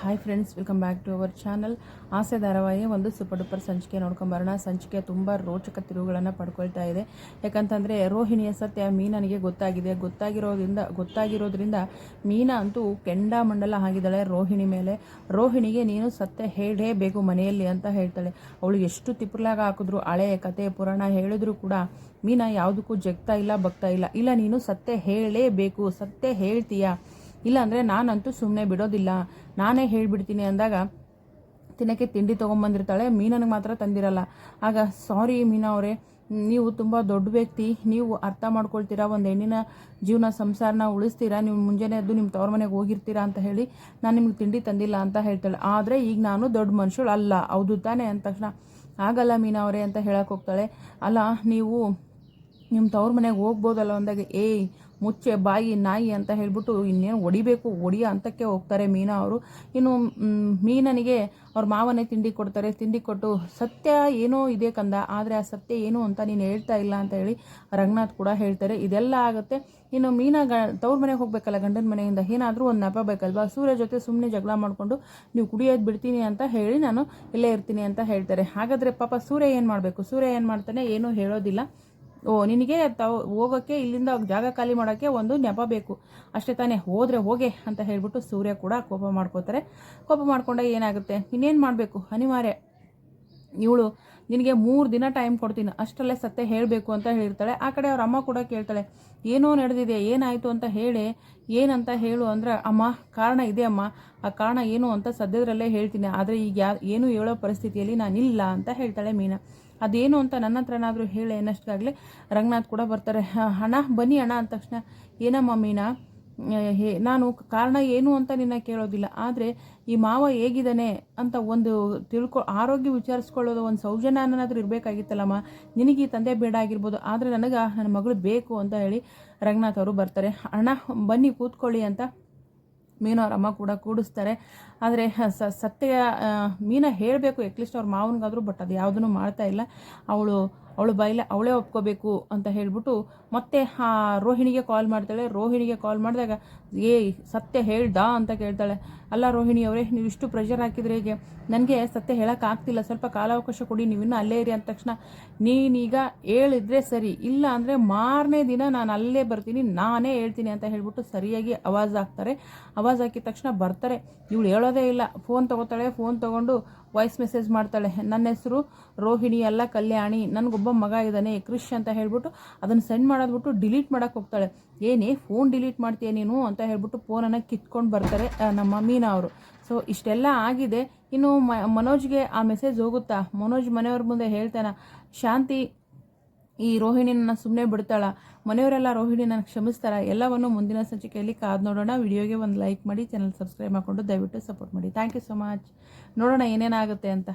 Hi friends, welcome back to our channel. ಆಸೆ ಧಾರಾವಾಹಿಯ ಒಂದು ಸೂಪರ್ ಡೂಪರ್ ಸಂಚಿಕೆ ನೋಡ್ಕೊಂಬರೋಣ. ಸಂಚಿಕೆ ತುಂಬ ರೋಚಕ ತಿರುವುಗಳನ್ನು ಪಡ್ಕೊಳ್ತಾ ಇದೆ. ಯಾಕಂತಂದರೆ ರೋಹಿಣಿಯ ಸತ್ಯ ಮೀನನಿಗೆ ಗೊತ್ತಾಗಿರೋದ್ರಿಂದ ಮೀನಾ ಅಂತೂ ಕೆಂಡಾಮಂಡಲ ಆಗಿದ್ದಾಳೆ ರೋಹಿಣಿ ಮೇಲೆ. ರೋಹಿಣಿಗೆ ನೀನು ಸತ್ಯ ಹೇಳಲೇಬೇಕು ಮನೆಯಲ್ಲಿ ಅಂತ ಹೇಳ್ತಾಳೆ. ಅವಳು ಎಷ್ಟು ತಿಪ್ಪಲಾಗ ಹಾಕಿದ್ರು, ಹಳೆ ಕತೆ ಪುರಾಣ ಹೇಳಿದ್ರು ಕೂಡ ಮೀನಾ ಯಾವುದಕ್ಕೂ ಜಗ್ತಾ ಇಲ್ಲ, ಬಗ್ತಾ ಇಲ್ಲ. ಇಲ್ಲ, ನೀನು ಸತ್ಯ ಹೇಳಲೇಬೇಕು, ಸತ್ಯ ಹೇಳ್ತೀಯಾ, ಇಲ್ಲಾಂದರೆ ನಾನಂತೂ ಸುಮ್ಮನೆ ಬಿಡೋದಿಲ್ಲ, ನಾನೇ ಹೇಳಿಬಿಡ್ತೀನಿ ಅಂದಾಗ ತಿನ್ನಕ್ಕೆ ತಿಂಡಿ ತೊಗೊಂಬಂದಿರ್ತಾಳೆ. ಮೀನನಿಗೆ ಮಾತ್ರ ತಂದಿರಲ್ಲ. ಆಗ ಸಾರಿ ಮೀನಾ ಅವರೇ, ನೀವು ತುಂಬ ದೊಡ್ಡ ವ್ಯಕ್ತಿ, ನೀವು ಅರ್ಥ ಮಾಡ್ಕೊಳ್ತೀರಾ, ಒಂದು ಹೆಣ್ಣಿನ ಜೀವನ ಸಂಸಾರನ ಉಳಿಸ್ತೀರಾ, ನೀವು ಮುಂಜಾನೆ ಎದ್ದು ನಿಮ್ಮ ತವ್ರ ಮನೆಗೆ ಹೋಗಿರ್ತೀರಾ ಅಂತ ಹೇಳಿ ನಾನು ನಿಮ್ಗೆ ತಿಂಡಿ ತಂದಿಲ್ಲ ಅಂತ ಹೇಳ್ತಾಳೆ. ಆದರೆ ಈಗ ನಾನು ದೊಡ್ಡ ಮನುಷ್ಯಳು ಅಲ್ಲ, ಹೌದು ತಾನೇ ಅಂದ ತಕ್ಷಣ ಆಗಲ್ಲ ಮೀನಾ ಅವರೇ ಅಂತ ಹೇಳಕ್ಕೆ ಹೋಗ್ತಾಳೆ. ಅಲ್ಲ, ನೀವು ನಿಮ್ಮ ತವ್ರ ಮನೆಗೆ ಹೋಗ್ಬೋದಲ್ಲ ಅಂದಾಗ ಏಯ್ ಮುಚ್ಚೆ ಬಾಯಿ ನಾಯಿ ಅಂತ ಹೇಳ್ಬಿಟ್ಟು ಇನ್ನೇನು ಹೊಡಿಯೋ ಹಂತಕ್ಕೆ ಹೋಗ್ತಾರೆ ಮೀನಾ ಅವರು. ಇನ್ನು ಮೀನನಿಗೆ ಅವ್ರ ಮಾವನೇ ತಿಂಡಿ ಕೊಡ್ತಾರೆ. ತಿಂಡಿ ಕೊಟ್ಟು ಸತ್ಯ ಏನೋ ಇದೆ ಕಂದ, ಆದರೆ ಆ ಸತ್ಯ ಏನು ಅಂತ ನೀನು ಹೇಳ್ತಾ ಇಲ್ಲ ಅಂತ ಹೇಳಿ ರಂಗನಾಥ್ ಕೂಡ ಹೇಳ್ತಾರೆ. ಇದೆಲ್ಲ ಆಗುತ್ತೆ. ಇನ್ನು ಮೀನಾ ತವ್ರ ಮನೆಗೆ ಹೋಗ್ಬೇಕಲ್ಲ ಗಂಡನ ಮನೆಯಿಂದ, ಏನಾದರೂ ಒಂದು ನೆಪ ಬೇಕಲ್ವಾ. ಸೂರ್ಯ ಜೊತೆ ಸುಮ್ಮನೆ ಜಗಳ ಮಾಡಿಕೊಂಡು ನೀವು ಕುಡಿಯೋದು ಬಿಡ್ತೀನಿ ಅಂತ ಹೇಳಿ ನಾನು ಇಲ್ಲೇ ಇರ್ತೀನಿ ಅಂತ ಹೇಳ್ತಾರೆ. ಹಾಗಾದರೆ ಪಾಪ ಸೂರ್ಯ ಏನು ಮಾಡಬೇಕು? ಸೂರ್ಯ ಏನು ಮಾಡ್ತಾನೆ? ಏನೂ ಹೇಳೋದಿಲ್ಲ. ನಿನಗೆ ಹೋಗೋಕ್ಕೆ ಇಲ್ಲಿಂದ ಜಾಗ ಖಾಲಿ ಮಾಡೋಕ್ಕೆ ಒಂದು ನೆಪ ಬೇಕು ಅಷ್ಟೇ ತಾನೇ, ಹೋದರೆ ಹೋಗೆ ಅಂತ ಹೇಳ್ಬಿಟ್ಟು ಸೂರ್ಯ ಕೂಡ ಕೋಪ ಮಾಡ್ಕೋತಾರೆ. ಕೋಪ ಮಾಡ್ಕೊಂಡಾಗ ಏನಾಗುತ್ತೆ, ಇನ್ನೇನು ಮಾಡಬೇಕು, ಅನಿವಾರ್ಯ. ಇವಳು ನಿನಗೆ 3 ದಿನ ಟೈಮ್ ಕೊಡ್ತೀನಿ, ಅಷ್ಟರಲ್ಲೇ ಸತ್ಯ ಹೇಳಬೇಕು ಅಂತ ಹೇಳಿರ್ತಾಳೆ. ಆ ಕಡೆ ಅವ್ರ ಅಮ್ಮ ಕೂಡ ಕೇಳ್ತಾಳೆ, ಏನೋ ನಡೆದಿದೆ, ಏನಾಯಿತು ಅಂತ ಹೇಳಿ, ಏನಂತ ಹೇಳು ಅಂದರೆ, ಅಮ್ಮ ಕಾರಣ ಇದೆ ಅಮ್ಮ, ಆ ಕಾರಣ ಏನು ಅಂತ ಸದ್ಯದರಲ್ಲೇ ಹೇಳ್ತೀನಿ, ಆದರೆ ಈಗ ಏನು ಹೇಳೋ ಪರಿಸ್ಥಿತಿಯಲ್ಲಿ ನಾನಿಲ್ಲ ಅಂತ ಹೇಳ್ತಾಳೆ ಮೀನಾ. ಅದೇನು ಅಂತ ನನ್ನ ಹತ್ರನಾದರೂ ಹೇಳಿ ಅನ್ನಷ್ಟಕ್ಕಾಗಲೇ ರಂಗನಾಥ್ ಕೂಡ ಬರ್ತಾರೆ. ಅಣ್ಣ ಬನ್ನಿ ಅಣ್ಣ ಅಂದ ತಕ್ಷಣ, ಏನಮ್ಮ ಮೀನಾ, ನಾನು ಕಾರಣ ಏನು ಅಂತ ನಿನ್ನ ಕೇಳೋದಿಲ್ಲ, ಆದರೆ ಈ ಮಾವ ಹೇಗಿದ್ದಾನೆ ಅಂತ ಒಂದು ಆರೋಗ್ಯ ವಿಚಾರಿಸ್ಕೊಳ್ಳೋದು ಒಂದು ಸೌಜನ್ಯ ಅನ್ನೋದಾದ್ರೂ ಇರಬೇಕಾಗಿತ್ತಲ್ಲಮ್ಮ. ನಿನಗೆ ಈ ತಂದೆ ಬೇಡ ಆಗಿರ್ಬೋದು, ಆದರೆ ನನಗೆ ನನ್ನ ಮಗಳು ಬೇಕು ಅಂತ ಹೇಳಿ ರಂಗನಾಥ್ ಅವರು ಬರ್ತಾರೆ. ಅಣ್ಣ ಬನ್ನಿ ಕೂತ್ಕೊಳ್ಳಿ ಅಂತ ಮೀನಾ ಅವ್ರ ಅಮ್ಮ ಕೂಡ ಕೂಡಿಸ್ತಾರೆ. ಆದರೆ ಸತ್ಯ ಮೀನಾ ಹೇಳಬೇಕು ಅಟ್ಲೀಸ್ಟ್ ಅವ್ರ ಮಾವನಿಗಾದರೂ, ಬಟ್ ಅದು ಯಾವುದನ್ನು ಮಾಡ್ತಾ ಇಲ್ಲ. ಅವಳು ಬಾಯಿಲೆ ಅವಳೇ ಒಪ್ಕೋಬೇಕು ಅಂತ ಹೇಳ್ಬಿಟ್ಟು ಮತ್ತೆ ರೋಹಿಣಿಗೆ ಕಾಲ್ ಮಾಡ್ತಾಳೆ. ರೋಹಿಣಿಗೆ ಕಾಲ್ ಮಾಡಿದಾಗ ಸತ್ಯ ಹೇಳ್ದಾ ಅಂತ ಕೇಳ್ತಾಳೆ. ಅಲ್ಲ ರೋಹಿಣಿ ಅವರೇ, ನೀವು ಇಷ್ಟು ಪ್ರೆಷರ್ ಹಾಕಿದ್ರೆ ಹೇಗೆ, ನನಗೆ ಸತ್ಯ ಹೇಳೋಕ್ಕಾಗ್ತಿಲ್ಲ, ಸ್ವಲ್ಪ ಕಾಲಾವಕಾಶ ಕೊಡಿ, ನೀವಿನ್ನೂ ಅಲ್ಲೇ ಇರಿ ಅಂದ ತಕ್ಷಣ, ನೀನೀಗ ಹೇಳಿದ್ರೆ ಸರಿ, ಇಲ್ಲ ಅಂದರೆ ಮಾರನೇ ದಿನ ನಾನು ಅಲ್ಲೇ ಬರ್ತೀನಿ, ನಾನೇ ಹೇಳ್ತೀನಿ ಅಂತ ಹೇಳ್ಬಿಟ್ಟು ಸರಿಯಾಗಿ ಆವಾಜ್ ಹಾಕ್ತಾರೆ. ಆವಾಜ್ ಹಾಕಿದ ತಕ್ಷಣ ಬರ್ತಾರೆ. ಇವಳು ಹೇಳೋದೇ ಇಲ್ಲ, ಫೋನ್ ತೊಗೋತಾಳೆ. ಫೋನ್ ತೊಗೊಂಡು ವಾಯ್ಸ್ ಮೆಸೇಜ್ ಮಾಡ್ತಾಳೆ, ನನ್ನ ಹೆಸರು ರೋಹಿಣಿ ಅಲ್ಲ ಕಲ್ಯಾಣಿ, ನನಗೊಬ್ಬ ಮಗ ಇದ್ದಾನೆ ಕ್ರಿಶ್ ಅಂತ ಹೇಳ್ಬಿಟ್ಟು ಅದನ್ನು ಸೆಂಡ್ ಮಾಡೋದ್ಬಿಟ್ಟು ಡಿಲೀಟ್ ಮಾಡೋಕ್ಕೆ ಹೋಗ್ತಾಳೆ. ಏನೇ ಫೋನ್ ಡಿಲೀಟ್ ಮಾಡ್ತೀಯ ನೀನು ಅಂತ ಹೇಳ್ಬಿಟ್ಟು ಫೋನನ್ನು ಕಿತ್ಕೊಂಡು ಬರ್ತಾರೆ ನಮ್ಮ ಮೀನಾ ಅವರು. ಸೊ ಇಷ್ಟೆಲ್ಲ ಆಗಿದೆ. ಇನ್ನು ಮನೋಜ್ಗೆ ಆ ಮೆಸೇಜ್ ಹೋಗುತ್ತಾ, ಮನೋಜ್ ಮನೆಯವ್ರ ಮುಂದೆ ಹೇಳ್ತಾನೆ, ಶಾಂತಿ ಈ ರೋಹಿಣಿನ ಸುಮ್ಮನೆ ಬಿಡ್ತಾಳ, ಮನೆಯವರೆಲ್ಲ ರೋಹಿಣಿನ ಕ್ಷಮಿಸ್ತಾರ, ಎಲ್ಲವನ್ನು ಮುಂದಿನ ಸಂಚಿಕೆಯಲ್ಲಿ ಕಾದು ನೋಡೋಣ. ವಿಡಿಯೋಗೆ ಒಂದು ಲೈಕ್ ಮಾಡಿ, ಚಾನಲ್ ಸಬ್ಸ್ಕ್ರೈಬ್ ಮಾಡಿಕೊಂಡು ದಯವಿಟ್ಟು ಸಪೋರ್ಟ್ ಮಾಡಿ. Thank you so much. ನೋಡೋಣ ಏನೇನಾಗುತ್ತೆ ಅಂತ.